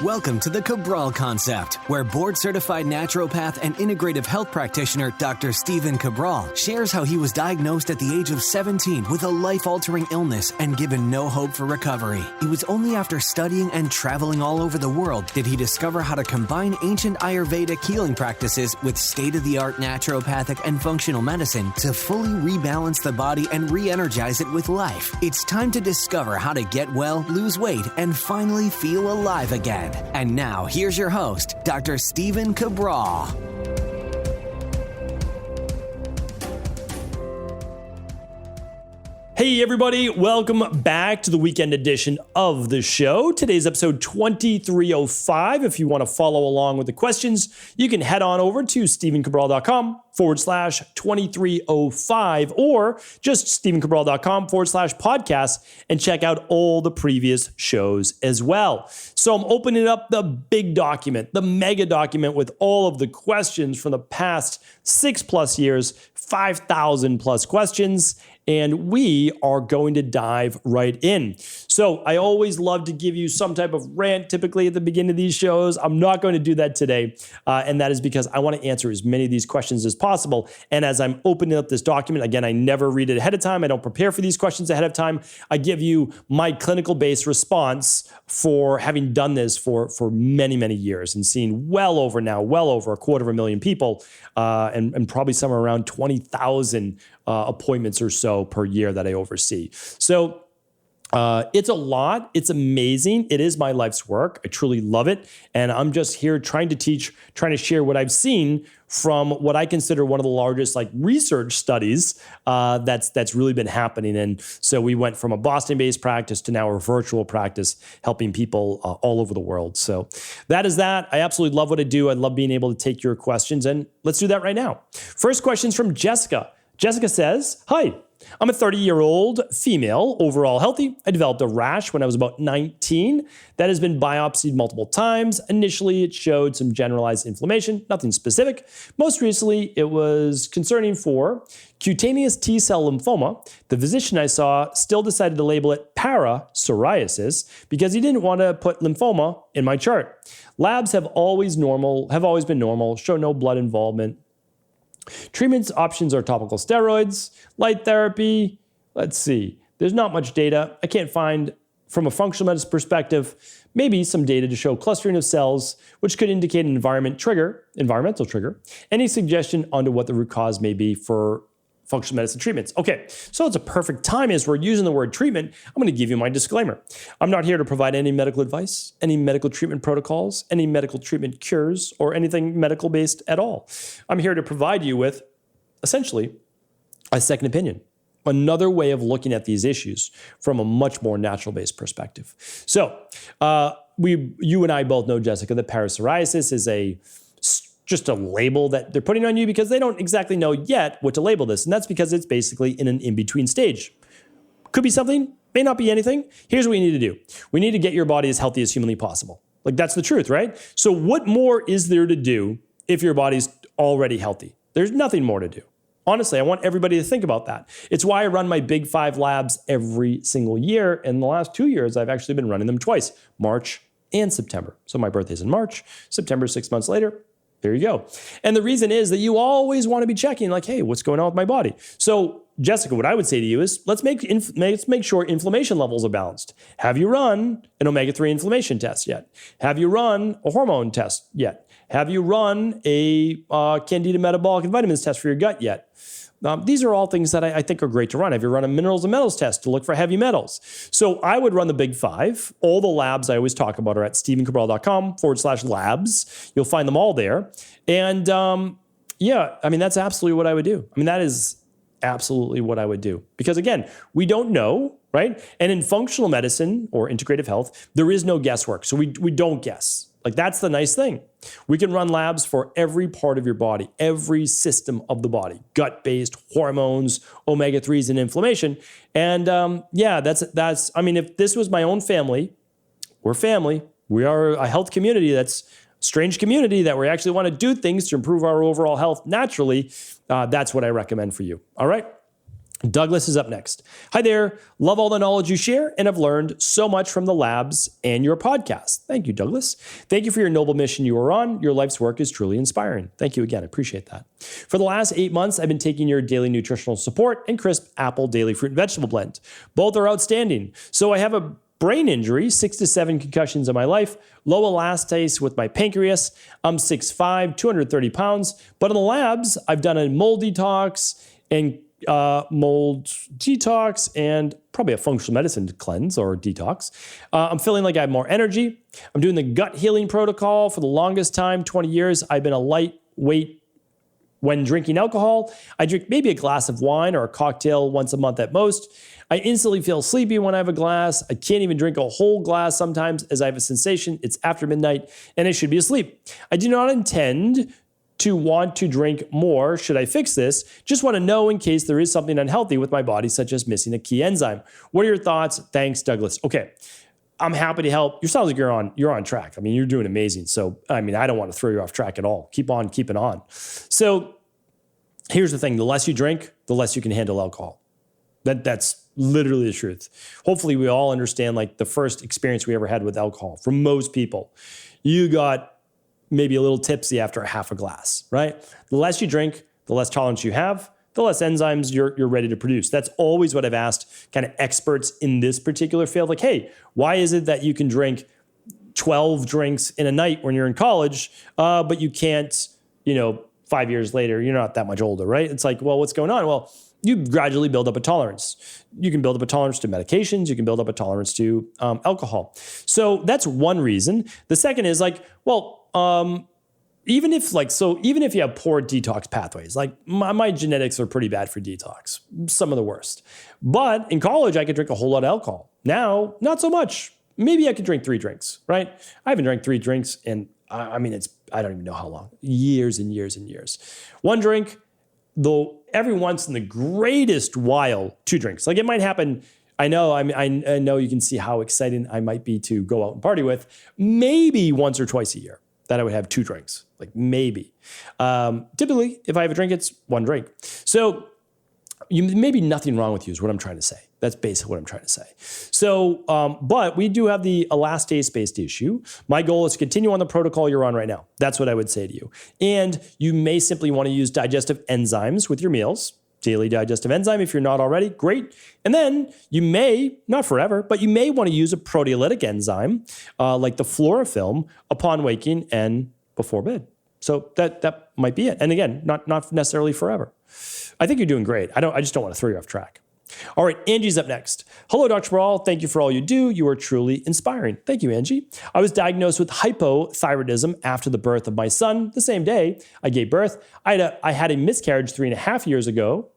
Welcome to the Cabral Concept, where board-certified naturopath and integrative health practitioner Dr. Stephen Cabral shares how he was diagnosed at the age of 17 with a life-altering illness and given no hope for recovery. It was only after studying and traveling all over the world did he discover how to combine ancient Ayurvedic healing practices with state-of-the-art naturopathic and functional medicine to fully rebalance the body and re-energize it with life. It's time to discover how to get well, lose weight, and finally feel alive again. And now, here's your host, Dr. Stephen Cabral. Hey everybody, welcome back to the weekend edition of the show. Today's episode 2305. If you want to follow along with the questions, you can head on over to stephencabral.com/2305 or just stephencabral.com/podcast and check out all the previous shows as well. So I'm opening up the big document, the mega document with all of the questions from the past 6+ years, 5,000 plus questions. And we are going to dive right in. So I always love to give you some type of rant, typically at the beginning of these shows. I'm not going to do that today. And that is because I want to answer as many of these questions as possible. And as I'm opening up this document, again, I never read it ahead of time. I don't prepare for these questions ahead of time. I give you my clinical-based response for having done this for many, many years and seen well over 250,000 people and probably somewhere around 20,000 appointments or so per year that I oversee. So it's a lot. It's amazing. It is my life's work. I truly love it. And I'm just here trying to teach, trying to share what I've seen from what I consider one of the largest research studies that's really been happening. And so we went from a Boston-based practice to now a virtual practice, helping people all over the world. So that is that. I absolutely love what I do. I love being able to take your questions, and let's do that right now. First question is from Jessica. Jessica says, "Hi, I'm a 30-year-old female, overall healthy. I developed a rash when I was about 19 that has been biopsied multiple times. Initially, it showed some generalized inflammation, nothing specific. Most recently, it was concerning for cutaneous T-cell lymphoma. The physician I saw still decided to label it Parapsoriasis because he didn't want to put lymphoma in my chart. Labs have always been normal, show no blood involvement. Treatment options are topical steroids, light therapy. Let's see. There's not much data. I can't find, from a functional medicine perspective, maybe some data to show clustering of cells, which could indicate an environmental trigger. Any suggestion onto what the root cause may be for functional medicine treatments?" Okay, so it's a perfect time as we're using the word treatment. I'm going to give you my disclaimer. I'm not here to provide any medical advice, any medical treatment protocols, any medical treatment cures, or anything medical-based at all. I'm here to provide you with, essentially, a second opinion, another way of looking at these issues from a much more natural-based perspective. So you and I both know, Jessica, that parapsoriasis is just a label that they're putting on you because they don't exactly know yet what to label this. And that's because it's basically in an in-between stage. Could be something, may not be anything. Here's what we need to do. We need to get your body as healthy as humanly possible. That's the truth, right? So what more is there to do if your body's already healthy? There's nothing more to do. Honestly, I want everybody to think about that. It's why I run my Big 5 labs every single year. In the last 2 years, I've actually been running them twice, March and September. So my birthday's in March, September 6 months later. There you go. And the reason is that you always want to be checking hey, what's going on with my body? So Jessica, what I would say to you is let's make sure inflammation levels are balanced. Have you run an omega-3 inflammation test yet? Have you run a hormone test yet? Have you run a candida metabolic and vitamins test for your gut yet? These are all things that I think are great to run. Have you run a minerals and metals test to look for heavy metals? So I would run the Big 5. All the labs I always talk about are at stephencabral.com/labs. You'll find them all there. And that's absolutely what I would do. That is absolutely what I would do. Because again, we don't know, right? And in functional medicine or integrative health, there is no guesswork. So we don't guess. That's the nice thing. We can run labs for every part of your body, every system of the body, gut-based, hormones, omega-3s, and inflammation. And if this was my own family, we're family. We are a health community that's a strange community that we actually want to do things to improve our overall health naturally. That's what I recommend for you. All right. Douglas is up next. Hi there. Love all the knowledge you share and have learned so much from the labs and your podcast. Thank you, Douglas. Thank you for your noble mission you are on. Your life's work is truly inspiring. Thank you again. I appreciate that. For the last 8 months, I've been taking your daily nutritional support and crisp apple daily fruit and vegetable blend. Both are outstanding. So I have a brain injury, 6 to 7 concussions in my life, low elastase with my pancreas. I'm 6'5", 230 pounds. But in the labs, I've done a mold detox and and probably a functional medicine cleanse or detox. I'm feeling like I have more energy. I'm doing the gut healing protocol for the longest time, 20 years. I've been a lightweight when drinking alcohol. I drink maybe a glass of wine or a cocktail once a month at most. I instantly feel sleepy when I have a glass. I can't even drink a whole glass sometimes as I have a sensation it's after midnight and I should be asleep. I do not intend to want to drink more. Should I fix this? Just want to know in case there is something unhealthy with my body, such as missing a key enzyme. What are your thoughts? Thanks, Douglas. Okay. I'm happy to help. You sound like you're on track. I mean, you're doing amazing. So, I mean, I don't want to throw you off track at all. Keep on keeping on. So here's the thing. The less you drink, the less you can handle alcohol. That's literally the truth. Hopefully we all understand like the first experience we ever had with alcohol. For most people, you got maybe a little tipsy after a half a glass, right? The less you drink, the less tolerance you have, the less enzymes you're ready to produce. That's always what I've asked kind of experts in this particular field. Like, hey, why is it that you can drink 12 drinks in a night when you're in college, but you can't, 5 years later, you're not that much older, right? It's like, well, what's going on? Well, you gradually build up a tolerance. You can build up a tolerance to medications. You can build up a tolerance to alcohol. So that's one reason. The second is like, well, even if you have poor detox pathways, like my genetics are pretty bad for detox, some of the worst. But in college, I could drink a whole lot of alcohol. Now, not so much. Maybe I could drink 3 drinks, right? I haven't drank 3 drinks in, I don't even know how long, years and years and years. 1 drink, though every once in the greatest while, 2 drinks. Like it might happen. I know you can see how exciting I might be to go out and party with, maybe once or twice a year. That I would have 2 drinks, like maybe. Typically, if I have a drink, it's 1 drink. So maybe nothing wrong with you is what I'm trying to say. That's basically what I'm trying to say. So, but we do have the elastase-based issue. My goal is to continue on the protocol you're on right now. That's what I would say to you. And you may simply want to use digestive enzymes with your meals. Daily digestive enzyme, if you're not already, great. And then you may, not forever, but you may want to use a proteolytic enzyme like the chlorophyll upon waking and before bed. So that might be it. And again, not necessarily forever. I think you're doing great. I just don't want to throw you off track. All right, Angie's up next. Hello, Dr. Cabral. Thank you for all you do. You are truly inspiring. Thank you, Angie. I was diagnosed with hypothyroidism after the birth of my son. The same day I gave birth, I had a miscarriage 3.5 years ago,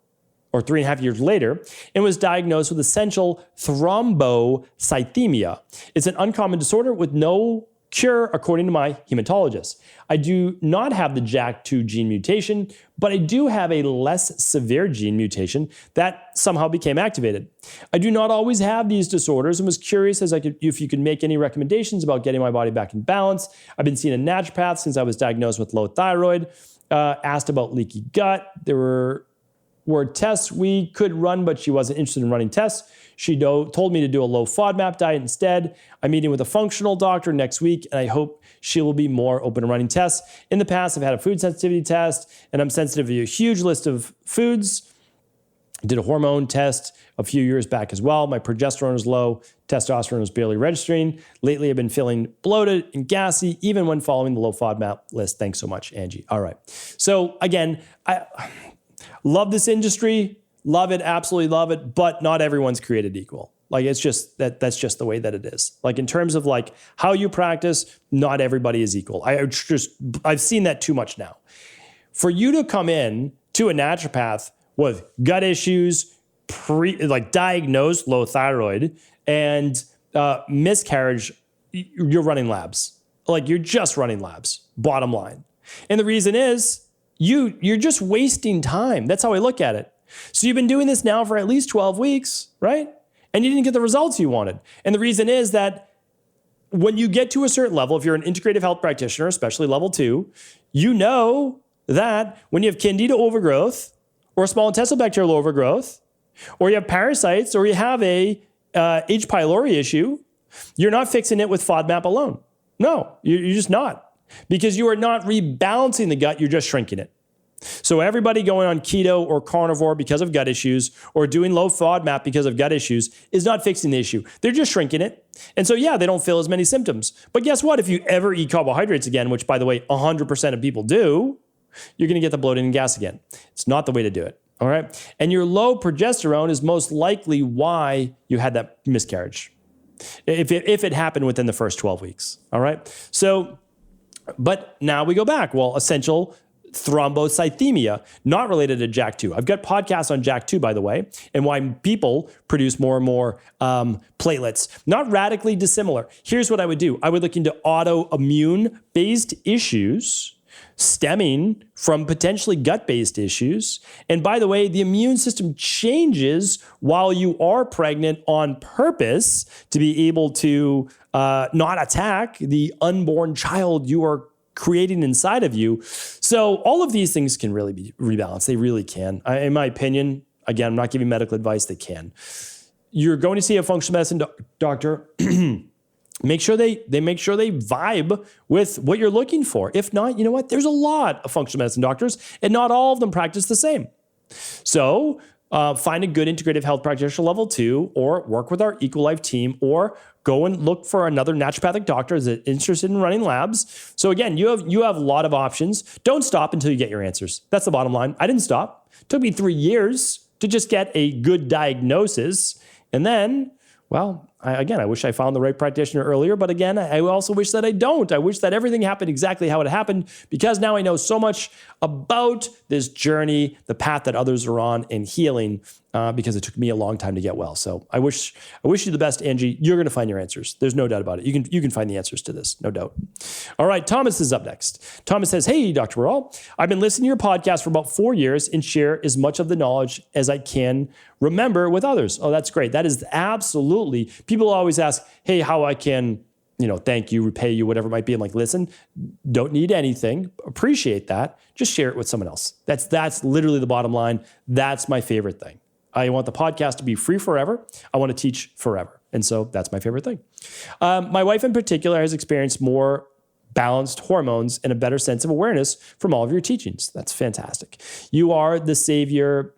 or 3.5 years later, and was diagnosed with essential thrombocythemia. It's an uncommon disorder with no cure, according to my hematologist. I do not have the JAK2 gene mutation, but I do have a less severe gene mutation that somehow became activated. I do not always have these disorders and was curious if you could make any recommendations about getting my body back in balance. I've been seeing a naturopath since I was diagnosed with low thyroid, asked about leaky gut. There were tests we could run, but she wasn't interested in running tests. She told me to do a low FODMAP diet instead. I'm meeting with a functional doctor next week, and I hope she will be more open to running tests. In the past, I've had a food sensitivity test, and I'm sensitive to a huge list of foods. Did a hormone test a few years back as well. My progesterone is low. Testosterone is barely registering. Lately, I've been feeling bloated and gassy, even when following the low FODMAP list. Thanks so much, Angie. All right. So again, I love this industry. Love it, absolutely love it, but not everyone's created equal. Like it's just that's just the way that it is. Like in terms of like how you practice, not everybody is equal. I've seen that too much now. For you to come in to a naturopath with gut issues, diagnosed low thyroid and miscarriage, you're running labs. Like you're just running labs, bottom line. And the reason is you're just wasting time. That's how I look at it. So you've been doing this now for at least 12 weeks, right? And you didn't get the results you wanted. And the reason is that when you get to a certain level, if you're an integrative health practitioner, especially level 2, you know that when you have candida overgrowth or small intestinal bacterial overgrowth, or you have parasites, or you have a H. pylori issue, you're not fixing it with FODMAP alone. No, you're just not. Because you are not rebalancing the gut, you're just shrinking it. So everybody going on keto or carnivore because of gut issues or doing low FODMAP because of gut issues is not fixing the issue. They're just shrinking it. And so, yeah, they don't feel as many symptoms. But guess what? If you ever eat carbohydrates again, which, by the way, 100% of people do, you're going to get the bloating and gas again. It's not the way to do it. All right. And your low progesterone is most likely why you had that miscarriage. If it happened within the first 12 weeks. All right. So, but now we go back. Well, essential thrombocythemia, not related to JAK2. I've got podcasts on JAK2, by the way, and why people produce more and more platelets. Not radically dissimilar. Here's what I would do. I would look into autoimmune-based issues stemming from potentially gut-based issues. And by the way, the immune system changes while you are pregnant on purpose to be able to not attack the unborn child you are creating inside of you. So all of these things can really be rebalanced. They really can. In my opinion, again, I'm not giving medical advice, they can. You're going to see a functional medicine doctor. Make sure they vibe with what you're looking for. If not, you know what? There's a lot of functional medicine doctors, and not all of them practice the same. So find a good integrative health practitioner level 2, or work with our EqualLife team, or go and look for another naturopathic doctor that's interested in running labs. So again, you have a lot of options. Don't stop until you get your answers. That's the bottom line. I didn't stop. It took me 3 years to just get a good diagnosis. And then, well, I wish I found the right practitioner earlier, but again, I also wish that I don't. I wish that everything happened exactly how it happened, because now I know so much about this journey, the path that others are on in healing, because it took me a long time to get well. So I wish you the best, Angie. You're going to find your answers. There's no doubt about it. You can find the answers to this, no doubt. All right, Thomas is up next. Thomas says, "Hey, Dr. Rawl, I've been listening to your podcast for about 4 years and share as much of the knowledge as I can remember with others." Oh, that's great. That is absolutely. People always ask, "Hey, how I can, thank you, repay you, whatever it might be." I'm like, listen, don't need anything. Appreciate that. Just share it with someone else. That's literally the bottom line. That's my favorite thing. I want the podcast to be free forever. I want to teach forever. And so that's my favorite thing. My wife in particular has experienced more balanced hormones and a better sense of awareness from all of your teachings. That's fantastic. You are the savior,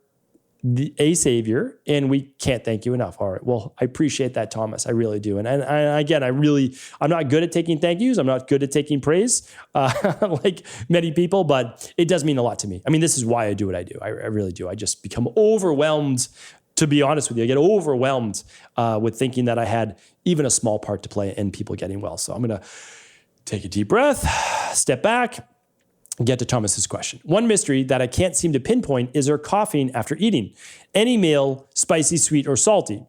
a savior, and we can't thank you enough. All right. Well, I appreciate that, Thomas. I really do. And again, I'm not good at taking thank yous. I'm not good at taking praise like many people, but it does mean a lot to me. I mean, this is why I do what I do. I really do. I just become overwhelmed, to be honest with you. I get overwhelmed with thinking that I had even a small part to play in people getting well. So I'm going to take a deep breath, step back, get to Thomas's question. One mystery that I can't seem to pinpoint is her coughing after eating any meal, spicy, sweet, or salty.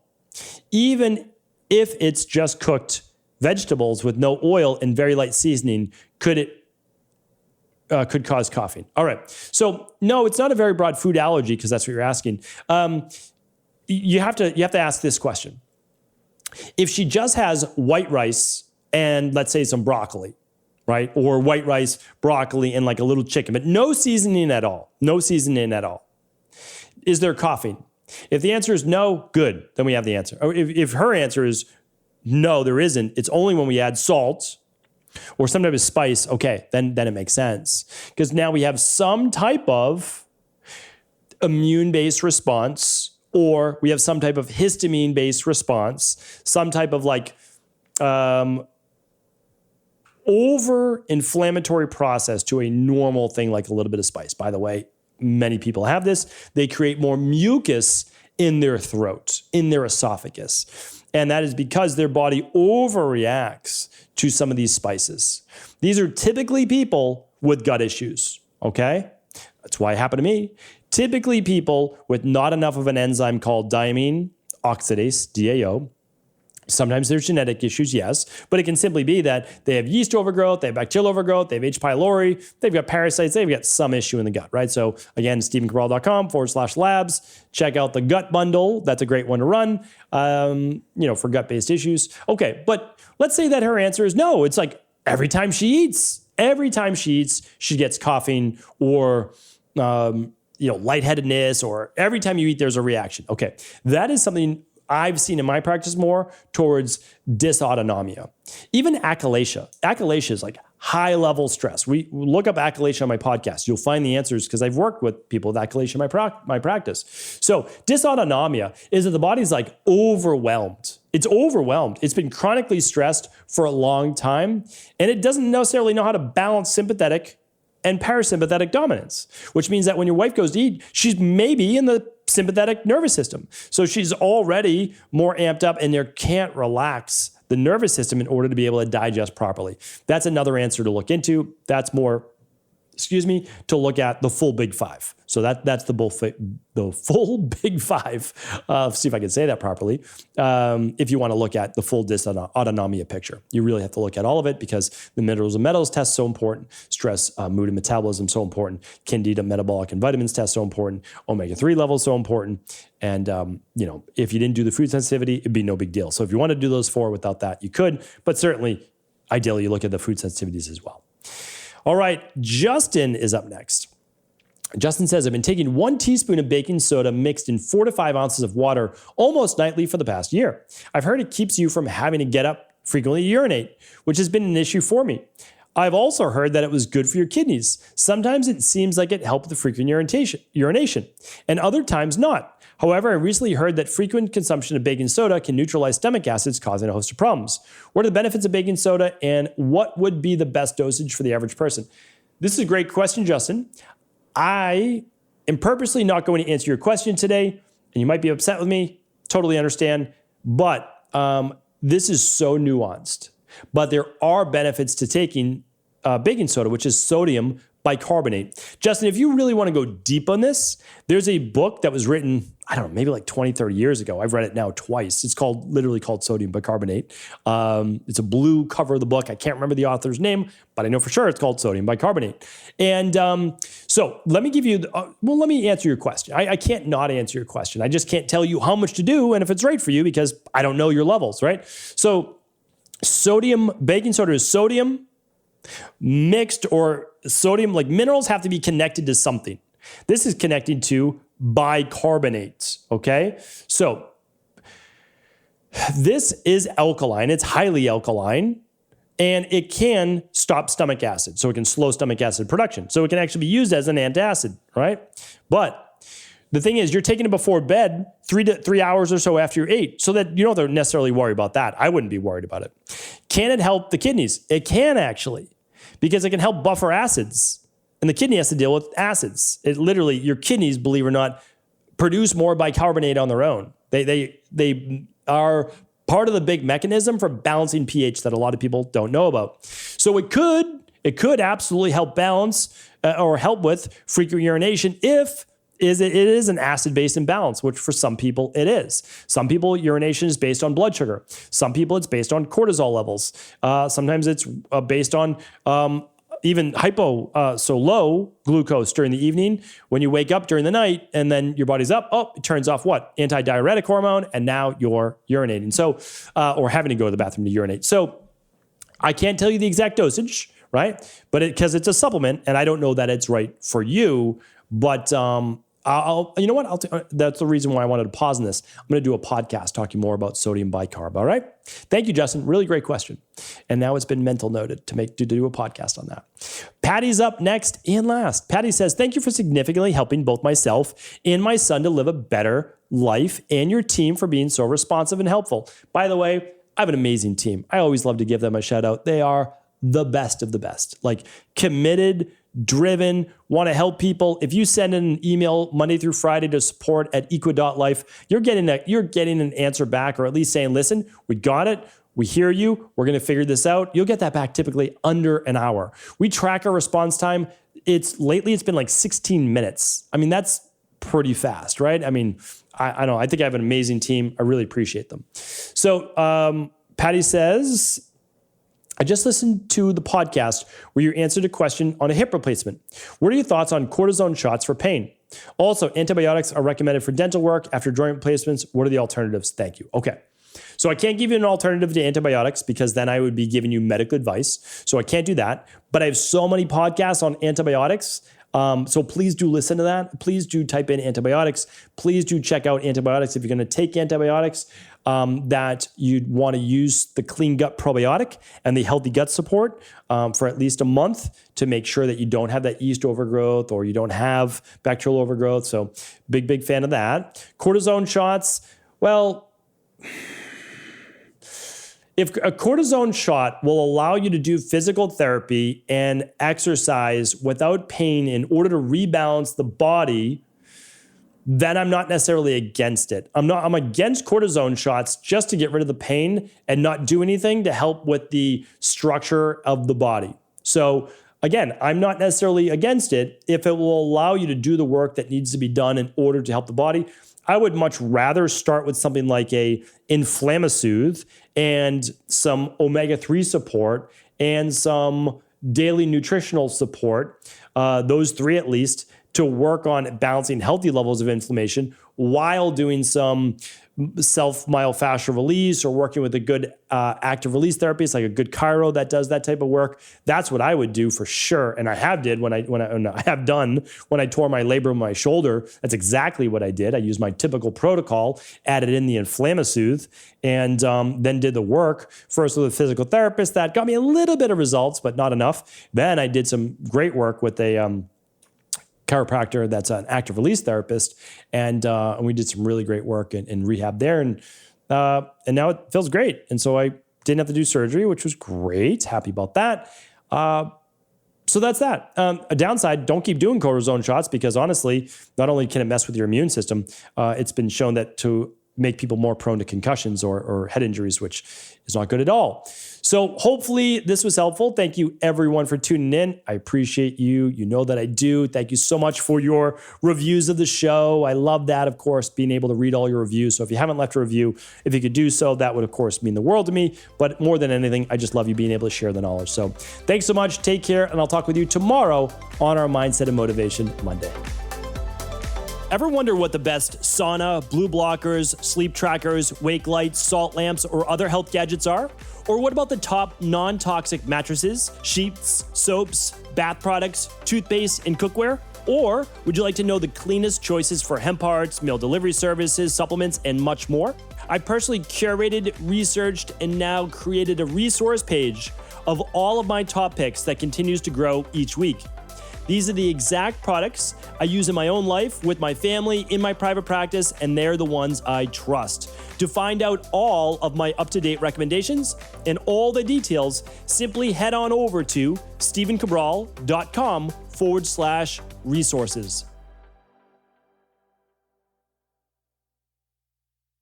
Even if it's just cooked vegetables with no oil and very light seasoning, could cause coughing. All right. So no, it's not a very broad food allergy, because that's what you're asking. You have to ask this question. If she just has white rice and let's say some broccoli, right? Or white rice, broccoli, and like a little chicken, but no seasoning at all. No seasoning at all. Is there coughing? If the answer is no, good. Then we have the answer. Or if her answer is no, there isn't, it's only when we add salt or some type of spice, okay, then it makes sense. Because now we have some type of immune-based response, or we have some type of histamine-based response, some type of like over-inflammatory process to a normal thing like a little bit of spice. By the way, many people have this. They create more mucus in their throat, in their esophagus. And that is because their body overreacts to some of these spices. These are typically people with gut issues, okay? That's why it happened to me. Typically people with not enough of an enzyme called diamine oxidase, DAO. Sometimes there's genetic issues, yes, but it can simply be that they have yeast overgrowth, they have bacterial overgrowth, they have H. pylori, they've got parasites, they've got some issue in the gut, right? So again, StephenCabral.com/labs. Check out the gut bundle. That's a great one to run, for gut-based issues. Okay, but let's say that her answer is no. It's like every time she eats, she gets coughing or lightheadedness, or every time you eat, there's a reaction. Okay, that is something I've seen in my practice more towards dysautonomia. Even achalasia. Achalasia is like high-level stress. We look up achalasia on my podcast. You'll find the answers because I've worked with people with achalasia in my practice. So dysautonomia is that the body's like overwhelmed. It's overwhelmed. It's been chronically stressed for a long time, and it doesn't necessarily know how to balance sympathetic and parasympathetic dominance, which means that when your wife goes to eat, she's maybe in the sympathetic nervous system. So she's already more amped up, and there can't relax the nervous system in order to be able to digest properly. That's another answer to look into. That's more, to look at the full big five. So that's the full big five. See if I can say that properly. If you want to look at the full dysautonomia picture, you really have to look at all of it because the minerals and metals test so important, stress, mood and metabolism so important, candida, metabolic and vitamins test so important, omega-3 levels so important. And if you didn't do the food sensitivity, it'd be no big deal. So if you want to do those four without that, you could, but certainly, ideally, you look at the food sensitivities as well. All right, Justin is up next. Justin says, I've been taking 1 teaspoon of baking soda mixed in 4 to 5 ounces of water almost nightly for the past year. I've heard it keeps you from having to get up frequently to urinate, which has been an issue for me. I've also heard that it was good for your kidneys. Sometimes it seems like it helped with frequent urination, and other times not. However, I recently heard that frequent consumption of baking soda can neutralize stomach acids, causing a host of problems. What are the benefits of baking soda, and what would be the best dosage for the average person? This is a great question, Justin. I am purposely not going to answer your question today, and you might be upset with me. Totally understand. But this is so nuanced. But there are benefits to taking baking soda, which is sodium bicarbonate. Justin, if you really want to go deep on this, there's a book that was written, I don't know, maybe like 20, 30 years ago. I've read it now twice. It's literally called Sodium Bicarbonate. It's a blue cover of the book. I can't remember the author's name, but I know for sure it's called Sodium Bicarbonate. And so let me give you, let me answer your question. I can't not answer your question. I just can't tell you how much to do and if it's right for you because I don't know your levels, right? So baking soda is sodium mixed, or sodium, like minerals have to be connected to something. This is connected to bicarbonate, okay? So this is alkaline. It's highly alkaline, and it can stop stomach acid. So it can slow stomach acid production. So it can actually be used as an antacid, right? But the thing is, you're taking it before bed 3 hours or so after you ate, so that you don't have to necessarily worry about that. I wouldn't be worried about it. Can it help the kidneys? It can actually, because it can help buffer acids. And the kidney has to deal with acids. It literally, your kidneys, believe it or not, produce more bicarbonate on their own. They are part of the big mechanism for balancing pH that a lot of people don't know about. So it could absolutely help balance or help with frequent urination if it is an acid-based imbalance, which for some people it is. Some people, urination is based on blood sugar. Some people, it's based on cortisol levels. Sometimes it's based on even so low glucose during the evening. When you wake up during the night and then your body's up, it turns off what? Antidiuretic hormone, and now you're urinating. So, or having to go to the bathroom to urinate. So I can't tell you the exact dosage, right? But because it's a supplement, and I don't know that it's right for you, but you know what? That's the reason why I wanted to pause on this. I'm going to do a podcast talking more about sodium bicarb. All right. Thank you, Justin. Really great question. And now it's been mental noted to do a podcast on that. Patty's up next and last. Patty says, thank you for significantly helping both myself and my son to live a better life, and your team for being so responsive and helpful. By the way, I have an amazing team. I always love to give them a shout out. They are the best of the best, like committed, driven, want to help people. If you send an email Monday through Friday to support@equa.life, you're getting an answer back, or at least saying, listen, we got it. We hear you. We're going to figure this out. You'll get that back typically under an hour. We track our response time. Lately it's been like 16 minutes. I mean, that's pretty fast, right? I mean, I don't know. I think I have an amazing team. I really appreciate them. So Patty says, I just listened to the podcast where you answered a question on a hip replacement. What are your thoughts on cortisone shots for pain? Also, antibiotics are recommended for dental work after joint replacements. What are the alternatives? Thank you. Okay. So I can't give you an alternative to antibiotics because then I would be giving you medical advice. So I can't do that. But I have so many podcasts on antibiotics. So please do listen to that. Please do type in antibiotics. Please do check out antibiotics. If you're going to take antibiotics, that you'd want to use the clean gut probiotic and the healthy gut support for at least a month to make sure that you don't have that yeast overgrowth or you don't have bacterial overgrowth. So big fan of that. Cortisone shots, well, if a cortisone shot will allow you to do physical therapy and exercise without pain in order to rebalance the body, then I'm not necessarily against it. I'm against cortisone shots just to get rid of the pain and not do anything to help with the structure of the body. So again, I'm not necessarily against it if it will allow you to do the work that needs to be done in order to help the body. I would much rather start with something like a Inflammasoothe and some omega-3 support and some daily nutritional support, those three at least, to work on balancing healthy levels of inflammation while doing some self-myofascial release or working with a good active release therapist, like a good chiro that does that type of work. That's what I would do for sure. And I have done when I tore my labrum in my shoulder. That's exactly what I did. I used my typical protocol, added in the Inflammasoothe, and then did the work first with a physical therapist that got me a little bit of results, but not enough. Then I did some great work with a chiropractor that's an active release therapist, and we did some really great work in rehab there, and now it feels great. And so I didn't have to do surgery, which was great. Happy about that. So that's that. A downside, don't keep doing cortisone shots because honestly, not only can it mess with your immune system, it's been shown that to make people more prone to concussions or head injuries, which is not good at all. So hopefully this was helpful. Thank you everyone for tuning in. I appreciate you. You know that I do. Thank you so much for your reviews of the show. I love that, of course, being able to read all your reviews. So if you haven't left a review, if you could do so, that would, of course, mean the world to me. But more than anything, I just love you being able to share the knowledge. So thanks so much. Take care. And I'll talk with you tomorrow on our Mindset and Motivation Monday. Ever wonder what the best sauna, blue blockers, sleep trackers, wake lights, salt lamps, or other health gadgets are? Or what about the top non-toxic mattresses, sheets, soaps, bath products, toothpaste, and cookware? Or would you like to know the cleanest choices for hemp parts, meal delivery services, supplements, and much more? I personally curated, researched, and now created a resource page of all of my top picks that continues to grow each week. These are the exact products I use in my own life, with my family, in my private practice, and they're the ones I trust. To find out all of my up-to-date recommendations and all the details, simply head on over to stevencabral.com/resources.